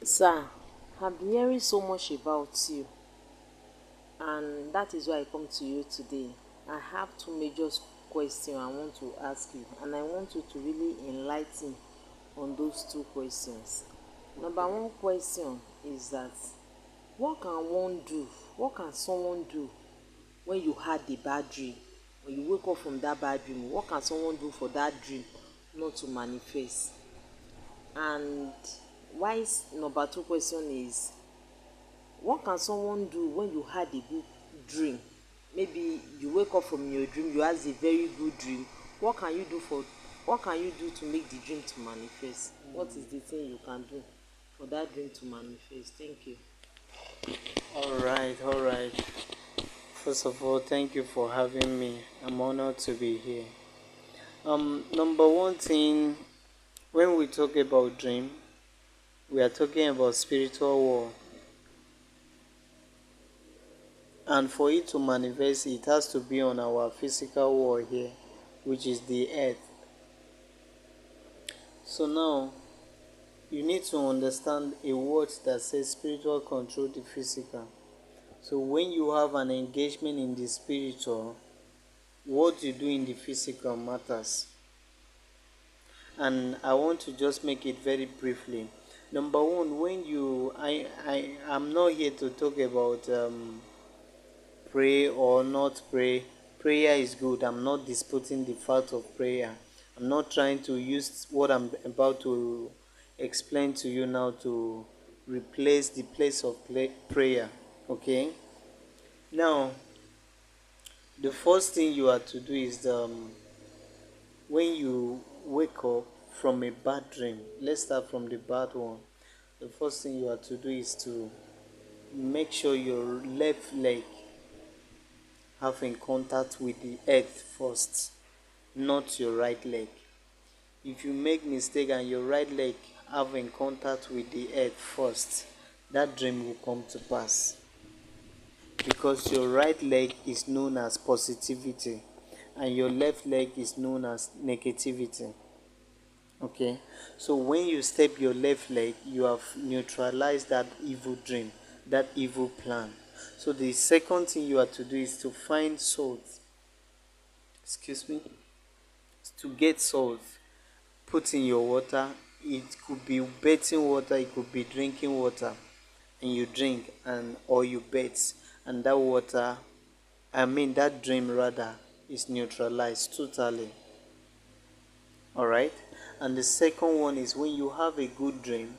Sir, I've been hearing so much about you, and that is why I come to you today. I have two major questions I want to ask you, and I want you to really enlighten on those two questions. Number one question is that what can one do? What can someone do when you had a bad dream? When you wake up from that bad dream, what can someone do for that dream not to manifest? And number two question is, what can someone do when you had a good dream? Maybe you wake up from your dream, you had a very good dream. What can you do to make the dream to manifest? What is the thing you can do for that dream to manifest? Thank you. All right. First of all, thank you for having me. I'm honored to be here. Number one thing, when we talk about dream, we are talking about spiritual war. And for it to manifest, it has to be on our physical war here, which is the earth. So now, you need to understand a word that says spiritual control the physical. So when you have an engagement in the spiritual, what you do in the physical matters. And I want to just make it very briefly. Number one, when you I'm not here to talk about pray or not pray. Prayer is good. I'm not disputing the fact of prayer. I'm not trying to use what I'm about to explain to you now to replace the place of prayer. Okay? Now, the first thing you have to do is when you wake up from a bad dream, let's start from the bad one. The first thing you have to do is to make sure your left leg have in contact with the earth first, not your right leg. If you make mistake and your right leg have in contact with the earth first, that dream will come to pass. Because your right leg is known as positivity and your left leg is known as negativity. Okay, so when you step your left leg, you have neutralized that evil dream, that evil plan. So the second thing you have to do is to find salt. Excuse me. To get salt, put in your water. It could be bathing water, it could be drinking water, and you drink and or you bathe, and that water, that dream rather, is neutralized totally. All right. And the second one is when you have a good dream,